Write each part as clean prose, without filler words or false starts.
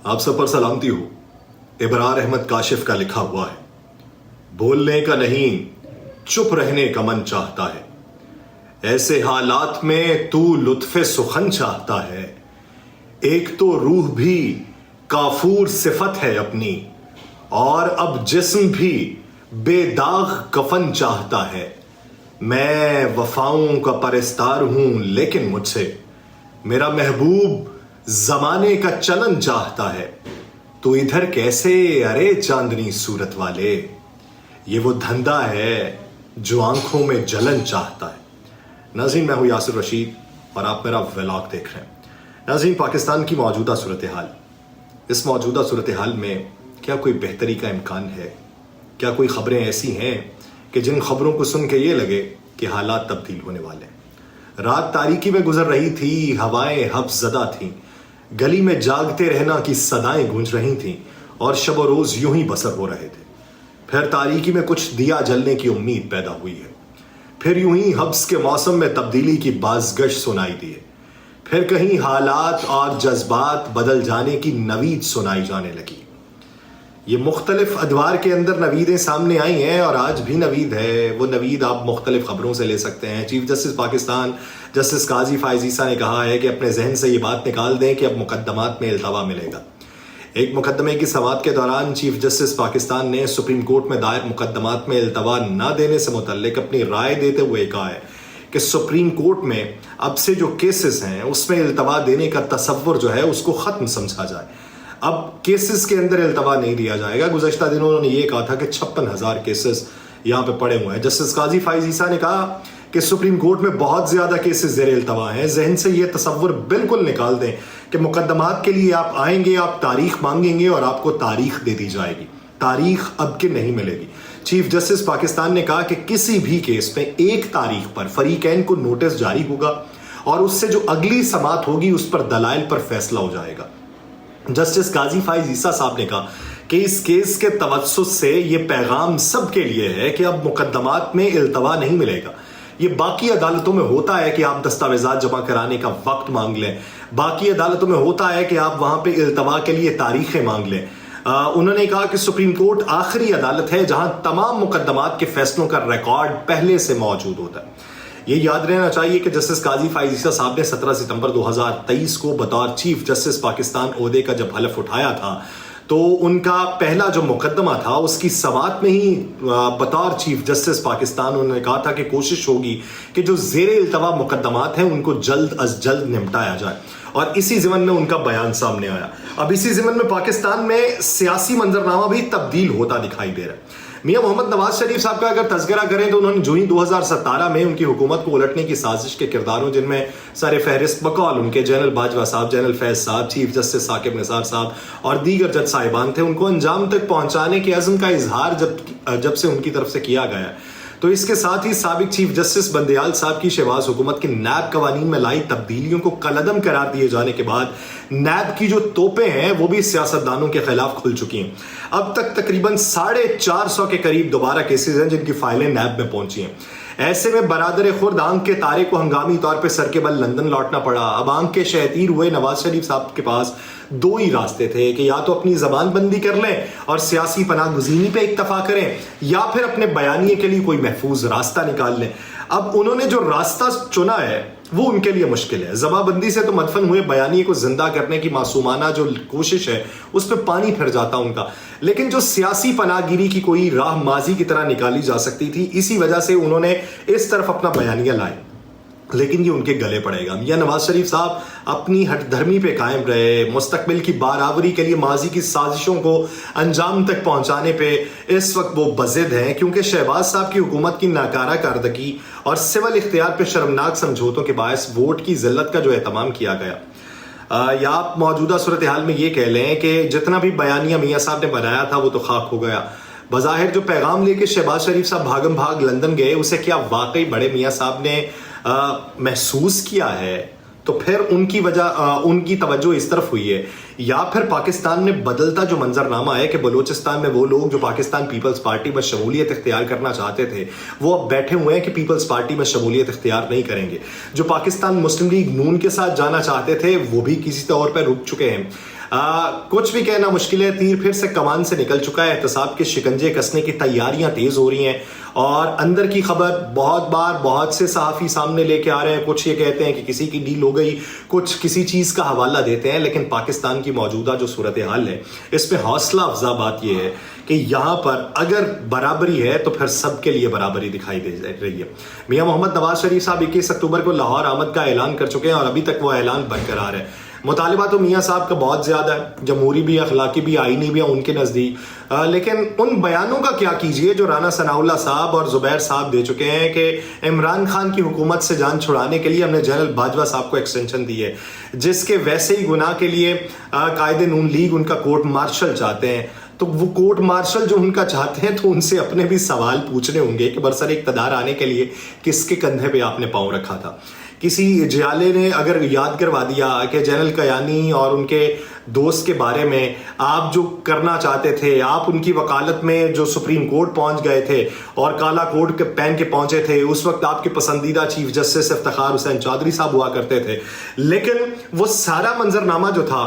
آپ سب پر سلامتی ہو. ابرار احمد کاشف کا لکھا ہوا ہے. بولنے کا نہیں چپ رہنے کا من چاہتا ہے. ایسے حالات میں تو لطف سخن چاہتا ہے. ایک تو روح بھی کافور صفت ہے اپنی، اور اب جسم بھی بے داغ کفن چاہتا ہے. میں وفاؤں کا پرستار ہوں لیکن مجھ سے میرا محبوب زمانے کا چلن چاہتا ہے. تو ادھر کیسے ارے چاندنی صورت والے، یہ وہ دھندا ہے جو آنکھوں میں جلن چاہتا ہے. ناظرین، میں ہوں یاسر رشید اور آپ میرا ولاگ دیکھ رہے ہیں. ناظرین، پاکستان کی موجودہ صورتحال، اس موجودہ صورتحال میں کیا کوئی بہتری کا امکان ہے؟ کیا کوئی خبریں ایسی ہیں کہ جن خبروں کو سن کے یہ لگے کہ حالات تبدیل ہونے والے ہیں؟ رات تاریکی میں گزر رہی تھی، ہوائیں حبس زدہ تھیں، گلی میں جاگتے رہنا کی صدائیں گونج رہی تھیں اور شب و روز یوں ہی بسر ہو رہے تھے. پھر تاریکی میں کچھ دیا جلنے کی امید پیدا ہوئی ہے. پھر یوں ہی حبس کے موسم میں تبدیلی کی بازگشت سنائی دی ہے. پھر کہیں حالات اور جذبات بدل جانے کی نوید سنائی جانے لگی. یہ مختلف ادوار کے اندر نویدیں سامنے آئی ہیں اور آج بھی نوید ہے. وہ نوید آپ مختلف خبروں سے لے سکتے ہیں. چیف جسٹس پاکستان جسٹس قاضی فائز عیسیٰ نے کہا ہے کہ اپنے ذہن سے یہ بات نکال دیں کہ اب مقدمات میں التوا ملے گا. ایک مقدمے کی سماعت کے دوران چیف جسٹس پاکستان نے سپریم کورٹ میں دائر مقدمات میں التوا نہ دینے سے متعلق اپنی رائے دیتے ہوئے کہا ہے کہ سپریم کورٹ میں اب سے جو کیسز ہیں اس میں التوا دینے کا تصور جو ہے اس کو ختم سمجھا جائے. اب کیسز کے اندر التوا نہیں دیا جائے گا. گزشتہ دنوں انہوں نے یہ کہا تھا کہ 56,000 کیسز یہاں پہ پڑے ہوئے ہیں. جسٹس قاضی فائز عیسیٰ نے کہا کہ سپریم کورٹ میں بہت زیادہ کیسز زیر التوا ہیں. ذہن سے یہ تصور بالکل نکال دیں کہ مقدمات کے لیے آپ آئیں گے، آپ تاریخ مانگیں گے اور آپ کو تاریخ دے دی جائے گی. تاریخ اب کے نہیں ملے گی. چیف جسٹس پاکستان نے کہا کہ کسی بھی کیس میں ایک تاریخ پر فریقین کو نوٹس جاری ہوگا اور اس سے جو اگلی سماعت ہوگی اس پر دلائل پر فیصلہ ہو جائے گا. جسٹس قاضی فائز عیسیٰ صاحب نے کہا کہ اس کیس کے توسط سے یہ پیغام سب کے لیے ہے کہ اب مقدمات میں التوا نہیں ملے گا. یہ باقی عدالتوں میں ہوتا ہے کہ آپ دستاویزات جمع کرانے کا وقت مانگ لیں، باقی عدالتوں میں ہوتا ہے کہ آپ وہاں پہ التوا کے لیے تاریخیں مانگ لیں. انہوں نے کہا کہ سپریم کورٹ آخری عدالت ہے جہاں تمام مقدمات کے فیصلوں کا ریکارڈ پہلے سے موجود ہوتا ہے. یہ یاد رہنا چاہیے کہ جسٹس قاضی فائز عیسیٰ صاحب نے 17 ستمبر 2023 کو بطور چیف جسٹس پاکستان عہدے کا جب حلف اٹھایا تھا تو ان کا پہلا جو مقدمہ تھا اس کی سماعت میں ہی بطور چیف جسٹس پاکستان انہوں نے کہا تھا کہ کوشش ہوگی کہ جو زیر التوا مقدمات ہیں ان کو جلد از جلد نمٹایا جائے، اور اسی ضمن میں ان کا بیان سامنے آیا. اب اسی ضمن میں پاکستان میں سیاسی منظرنامہ بھی تبدیل ہوتا دکھائی دے رہا ہے. میاں محمد نواز شریف صاحب کا اگر تذکرہ کریں تو انہوں نے جو ہی 2017 میں ان کی حکومت کو الٹنے کی سازش کے کرداروں، جن میں سر فہرست بقول ان کے جنرل باجوہ صاحب، جنرل فیض صاحب، چیف جسٹس ثاقب نثار صاحب اور دیگر جج صاحبان تھے، ان کو انجام تک پہنچانے کے عزم کا اظہار جب سے ان کی طرف سے کیا گیا ہے، تو اس کے ساتھ ہی سابق چیف جسٹس بندیال صاحب کی شہباز حکومت کے نیب قوانین میں لائی تبدیلیوں کو کالعدم قرار دیے جانے کے بعد نیب کی جو توپیں ہیں وہ بھی سیاستدانوں کے خلاف کھل چکی ہیں. اب تک تقریباً 450 کے قریب دوبارہ کیسز ہیں جن کی فائلیں نیب میں پہنچی ہیں. ایسے میں برادر خرد آنکھ کے تارے کو ہنگامی طور پہ سر کے بل لندن لوٹنا پڑا. اب آنکھ کے شہتیر ہوئے نواز شریف صاحب کے پاس دو ہی راستے تھے کہ یا تو اپنی زبان بندی کر لیں اور سیاسی پناہ گزینی پہ اکتفا کریں، یا پھر اپنے بیانیے کے لیے کوئی محفوظ راستہ نکال لیں. اب انہوں نے جو راستہ چنا ہے وہ ان کے لیے مشکل ہے. زبان بندی سے تو مدفن ہوئے بیانیے کو زندہ کرنے کی معصومانہ جو کوشش ہے اس پہ پانی پھر جاتا ان کا، لیکن جو سیاسی پناہ گیری کی کوئی راہ ماضی کی طرح نکالی جا سکتی تھی، اسی وجہ سے انہوں نے اس طرف اپنا بیانیہ لائے، لیکن یہ ان کے گلے پڑے گا. یا نواز شریف صاحب اپنی ہٹ دھرمی پہ قائم رہے، مستقبل کی بارآوری کے لیے ماضی کی سازشوں کو انجام تک پہنچانے پہ اس وقت وہ بضد ہیں، کیونکہ شہباز صاحب کی حکومت کی ناکارہ کارکردگی اور سول اختیار پہ شرمناک سمجھوتوں کے باعث ووٹ کی ذلت کا جو اہتمام کیا گیا. یا آپ موجودہ صورتحال میں یہ کہہ لیں کہ جتنا بھی بیانیہ میاں صاحب نے بنایا تھا وہ تو خاک ہو گیا. بظاہر جو پیغام لے کے شہباز شریف صاحب بھاگم بھاگ لندن گئے، اسے کیا واقعی بڑے میاں صاحب نے محسوس کیا ہے؟ تو پھر ان کی توجہ اس طرف ہوئی ہے، یا پھر پاکستان میں بدلتا جو منظرنامہ ہے کہ بلوچستان میں وہ لوگ جو پاکستان پیپلز پارٹی میں شمولیت اختیار کرنا چاہتے تھے وہ اب بیٹھے ہوئے ہیں کہ پیپلز پارٹی میں شمولیت اختیار نہیں کریں گے. جو پاکستان مسلم لیگ نون کے ساتھ جانا چاہتے تھے وہ بھی کسی طور پر رک چکے ہیں. کچھ بھی کہنا مشکل ہے، تیر پھر سے کمان سے نکل چکا ہے، احتساب کے شکنجے کسنے کی تیاریاں تیز ہو رہی ہیں، اور اندر کی خبر بہت بار بہت سے صحافی سامنے لے کے آ رہے ہیں، کچھ یہ کہتے ہیں کہ کسی کی ڈیل ہو گئی، کچھ کسی چیز کا حوالہ دیتے ہیں، لیکن پاکستان کی موجودہ جو صورتحال ہے اس میں حوصلہ افزا بات یہ ہے کہ یہاں پر اگر برابری ہے تو پھر سب کے لیے برابری دکھائی دے رہی ہے۔ میاں محمد نواز شریف صاحب 21 اکتوبر کو لاہور آمد کا اعلان کر چکے ہیں اور ابھی تک وہ اعلان برقرار ہے۔ مطالبہ تو میاں صاحب کا بہت زیادہ ہے، جمہوری بھی، اخلاقی بھی، آئینی بھی ان کے نزدیک، لیکن ان بیانوں کا کیا کیجئے جو رانا ثناء اللہ صاحب اور زبیر صاحب دے چکے ہیں کہ عمران خان کی حکومت سے جان چھڑانے کے لیے ہم نے جنرل باجوہ صاحب کو ایکسٹینشن دی ہے، جس کے ویسے ہی گناہ کے لیے قائد نون لیگ ان کا کورٹ مارشل چاہتے ہیں۔ تو وہ کورٹ مارشل جو ان کا چاہتے ہیں تو ان سے اپنے بھی سوال پوچھنے ہوں گے کہ برسر اقتدار آنے کے لیے کس کے کندھے پہ آپ نے پاؤں رکھا تھا۔ کسی جیالے نے اگر یاد کروا دیا کہ جنرل کیانی اور ان کے دوست کے بارے میں آپ جو کرنا چاہتے تھے، آپ ان کی وکالت میں جو سپریم کورٹ پہنچ گئے تھے اور کالا کوٹ پہن کے پہنچے تھے، اس وقت آپ کے پسندیدہ چیف جسٹس افتخار حسین چودھری صاحب ہوا کرتے تھے، لیکن وہ سارا منظرنامہ جو تھا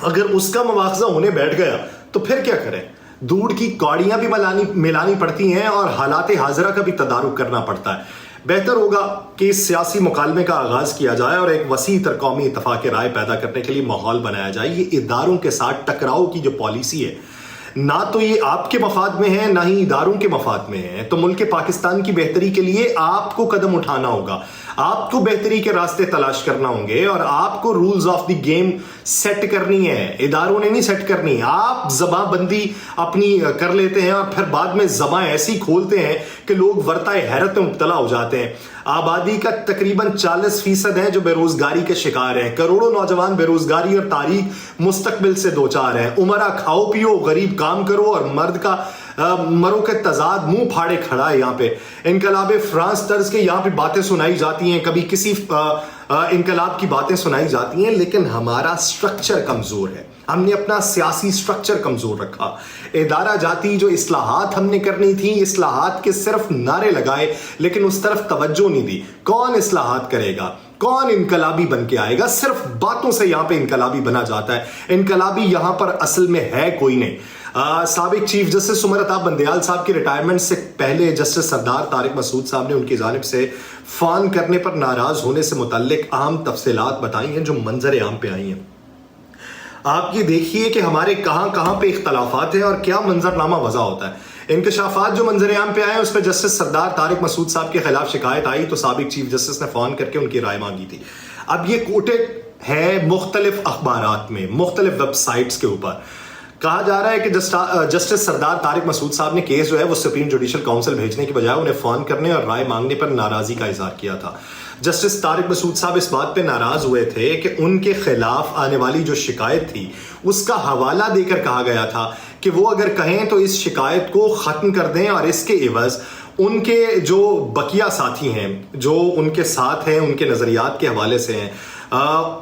اگر اس کا مواخذہ ہونے بیٹھ گیا تو پھر کیا کریں؟ دودھ کی کوڑیاں بھی ملانی پڑتی ہیں اور حالات حاضرہ کا بھی تدارک کرنا پڑتا ہے۔ بہتر ہوگا کہ اس سیاسی مکالمے کا آغاز کیا جائے اور ایک وسیع تر قومی اتفاق رائے پیدا کرنے کے لیے ماحول بنایا جائے۔ یہ اداروں کے ساتھ ٹکراؤ کی جو پالیسی ہے، نہ تو یہ آپ کے مفاد میں ہے نہ ہی اداروں کے مفاد میں ہے، تو ملک پاکستان کی بہتری کے لیے آپ کو قدم اٹھانا ہوگا، آپ کو بہتری کے راستے تلاش کرنا ہوں گے اور آپ کو rules of the game set کرنی ہے، اداروں نے نہیں سیٹ کرنی۔ آپ زباں بندی اپنی کر لیتے ہیں اور پھر بعد میں زباں ایسی کھولتے ہیں کہ لوگ ورطۂ حیرت میں مبتلا ہو جاتے ہیں۔ آبادی کا تقریباً 40% ہے جو بے روزگاری کے شکار ہیں، کروڑوں نوجوان بے روزگاری اور تاریک مستقبل سے دوچار ہیں۔ عمرہ کھاؤ پیو، غریب کام کرو، اور مرد کا مروں کے تضاد منہ پھاڑے کھڑا ہے۔ یہاں پہ انقلاب فرانس طرز کے یہاں پہ باتیں سنائی جاتی ہیں، کبھی کسی انقلاب کی باتیں سنائی جاتی ہیں، لیکن ہمارا سٹرکچر کمزور ہے، ہم نے اپنا سیاسی سٹرکچر کمزور رکھا۔ ادارہ جاتی جو اصلاحات ہم نے کرنی تھی، اصلاحات کے صرف نعرے لگائے لیکن اس طرف توجہ نہیں دی۔ کون اصلاحات کرے گا؟ کون انقلابی بن کے آئے گا؟ صرف باتوں سے یہاں پہ انقلابی بنا جاتا ہے، انقلابی یہاں پر اصل میں ہے کوئی نہیں۔ سابق چیف جسٹس عمر عطا بندیال صاحب کی ریٹائرمنٹ سے پہلے جسٹس سردار طارق مسعود صاحب نے ان کی جانب سے فان کرنے پر ناراض ہونے سے متعلق اہم تفصیلات بتائی ہیں جو منظر عام پہ آئی ہیں۔ آپ یہ دیکھیے کہ ہمارے کہاں کہاں پہ اختلافات ہیں اور کیا منظرنامہ وضع ہوتا ہے۔ انکشافات جو منظر عام پہ آئے اس پہ جسٹس سردار طارق مسعود صاحب کے خلاف شکایت آئی تو سابق چیف جسٹس نے فون کر کے ان کی رائے مانگی تھی۔ اب یہ کوٹڈ ہے مختلف اخبارات میں، مختلف ویب سائٹس کے اوپر۔ کہا جا رہا ہے کہ جسٹس سردار طارق مسعود صاحب نے کیس جو ہے وہ سپریم جوڈیشل کاؤنسل بھیجنے کی بجائے انہیں فون کرنے اور رائے مانگنے پر ناراضی کا اظہار کیا تھا۔ جسٹس طارق مسعود صاحب اس بات پہ ناراض ہوئے تھے کہ ان کے خلاف آنے والی جو شکایت تھی اس کا حوالہ دے کر کہا گیا تھا کہ وہ اگر کہیں تو اس شکایت کو ختم کر دیں اور اس کے عوض ان کے جو بقیہ ساتھی ہیں جو ان کے ساتھ ہیں، ان کے نظریات کے حوالے سے ہیں،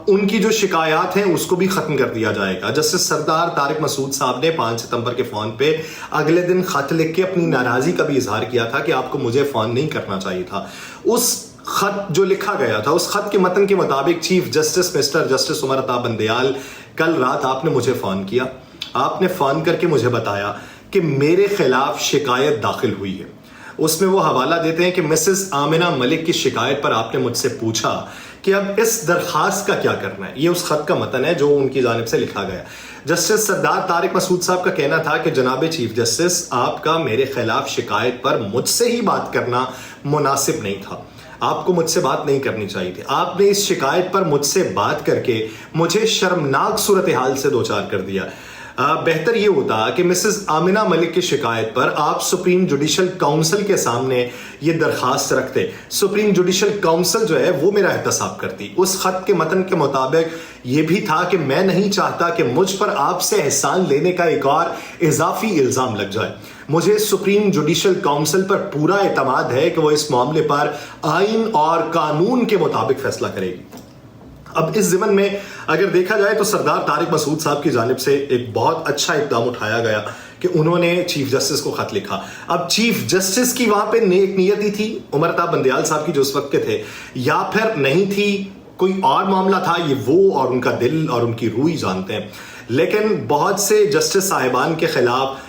ان کی جو شکایات ہیں اس کو بھی ختم کر دیا جائے گا۔ جسٹس سردار طارق مسعود صاحب نے 5 ستمبر کے فون پہ اگلے دن خط لکھ کے اپنی ناراضی کا بھی اظہار کیا تھا کہ آپ کو مجھے فون نہیں کرنا چاہیے تھا۔ اس خط جو لکھا گیا تھا، اس خط کے متن کے مطابق chief justice mister justice Umar Ata Bandial, کل رات آپ نے مجھے فون کیا، آپ نے فون کر کے مجھے بتایا کہ میرے خلاف شکایت داخل ہوئی ہے۔ اس میں وہ حوالہ دیتے ہیں کہ مسز آمنہ ملک کی شکایت پر آپ نے مجھ سے پوچھا کہ اب اس درخواست کا کیا کرنا ہے۔ یہ اس خط کا متن ہے جو ان کی جانب سے لکھا گیا۔ جسٹس سردار طارق مسعود صاحب کا کہنا تھا کہ جناب چیف جسٹس، آپ کا میرے خلاف شکایت پر مجھ سے ہی بات کرنا مناسب نہیں تھا، آپ کو مجھ سے بات نہیں کرنی چاہیے تھی۔ آپ نے اس شکایت پر مجھ سے بات کر کے مجھے شرمناک صورتحال سے دوچار کر دیا۔ بہتر یہ ہوتا کہ مسز آمنہ ملک کی شکایت پر آپ سپریم جوڈیشل کاؤنسل کے سامنے یہ درخواست رکھتے، سپریم جوڈیشل کاؤنسل جو ہے وہ میرا احتساب کرتی۔ اس خط کے متن کے مطابق یہ بھی تھا کہ میں نہیں چاہتا کہ مجھ پر آپ سے احسان لینے کا ایک اور اضافی الزام لگ جائے۔ مجھے سپریم جوڈیشل کاؤنسل پر پورا اعتماد ہے کہ وہ اس معاملے پر آئین اور قانون کے مطابق فیصلہ کرے گی۔ اب اس ضمن میں اگر دیکھا جائے تو سردار طارق مسعود صاحب کی جانب سے ایک بہت اچھا اقدام اٹھایا گیا کہ انہوں نے چیف جسٹس کو خط لکھا۔ اب چیف جسٹس کی وہاں پہ ایک نیتی تھی عمر عطا بندیال صاحب کی جو اس وقت کے تھے، یا پھر نہیں تھی، کوئی اور معاملہ تھا، یہ وہ اور ان کا دل اور ان کی روح جانتے ہیں۔ لیکن بہت سے جسٹس صاحبان کے خلاف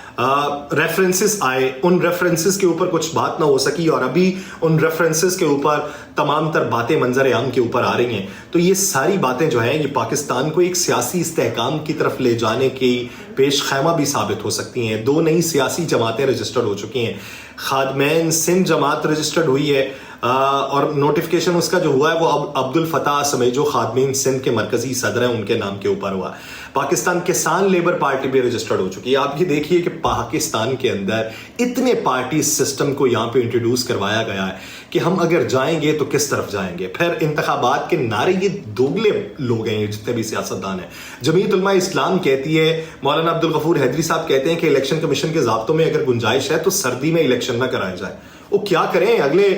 ریفرنسز آئے، ان ریفرنسز کے اوپر کچھ بات نہ ہو سکی، اور ابھی ان ریفرنسز کے اوپر تمام تر باتیں منظر عام کے اوپر آ رہی ہیں. تو یہ ساری باتیں جو ہیں یہ پاکستان کو ایک سیاسی استحکام کی طرف لے جانے کی پیش خیمہ بھی ثابت ہو سکتی ہیں. 2 نئی سیاسی جماعتیں رجسٹرڈ ہو چکی ہیں. خادمین سندھ جماعت رجسٹرڈ ہوئی ہے، اور نوٹیفیکیشن اس کا جو ہوا ہے وہ عبد الفتاح سمیجو خادمین سندھ کے مرکزی صدر ہیں، ان کے نام کے اوپر ہوا. پاکستان کسان لیبر پارٹی بھی رجسٹرڈ ہو چکی ہے. آپ یہ دیکھیے کہ پاکستان کے اندر اتنے پارٹی سسٹم کو یہاں پہ انٹروڈیوس کروایا گیا ہے کہ ہم اگر جائیں گے تو کس طرف جائیں گے. پھر انتخابات کے نعرے، یہ دوگلے لوگ ہیں جتنے بھی سیاستدان ہیں. جمعیت علماء اسلام کہتی ہے، مولانا عبد الغفور حیدری صاحب کہتے ہیں کہ الیکشن کمیشن کے ضابطوں میں اگر گنجائش ہے تو سردی میں الیکشن نہ کرایا جائے. وہ کیا کریں، اگلے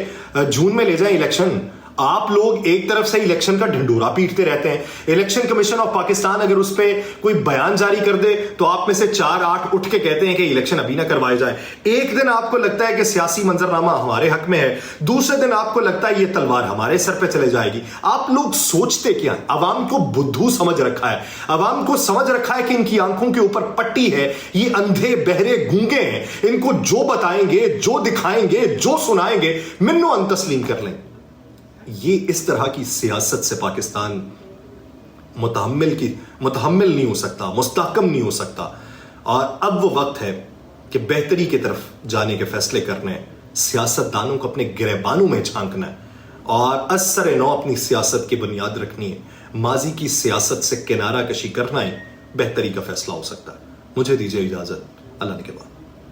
جون میں لے جائیں الیکشن. آپ لوگ ایک طرف سے الیکشن کا ڈھنڈورا پیٹتے رہتے ہیں. الیکشن کمیشن آف پاکستان اگر اس پہ کوئی بیان جاری کر دے تو آپ میں سے 4-8 اٹھ کے کہتے ہیں کہ الیکشن ابھی نہ کروائے جائے. ایک دن آپ کو لگتا ہے کہ سیاسی منظرنامہ ہمارے حق میں ہے، دوسرے دن آپ کو لگتا ہے یہ تلوار ہمارے سر پہ چلے جائے گی. آپ لوگ سوچتے کیا؟ عوام کو بدھو سمجھ رکھا ہے، عوام کو سمجھ رکھا ہے کہ ان کی آنکھوں کے اوپر پٹی ہے، یہ اندھے بہرے گونگے ہیں، ان کو جو بتائیں گے، جو دکھائیں گے، جو سنائیں گے منو ان تسلیم کر لیں. یہ اس طرح کی سیاست سے پاکستان متحمل نہیں ہو سکتا، مستحکم نہیں ہو سکتا. اور اب وہ وقت ہے کہ بہتری کی طرف جانے کے فیصلے کرنے ہیں. سیاستدانوں کو اپنے گریبانوں میں جھانکنا ہے اور از سر نو اپنی سیاست کی بنیاد رکھنی ہے. ماضی کی سیاست سے کنارہ کشی کرنا ہے بہتری کا فیصلہ ہو سکتا ہے. مجھے دیجیے اجازت. اللہ نے کے بعد.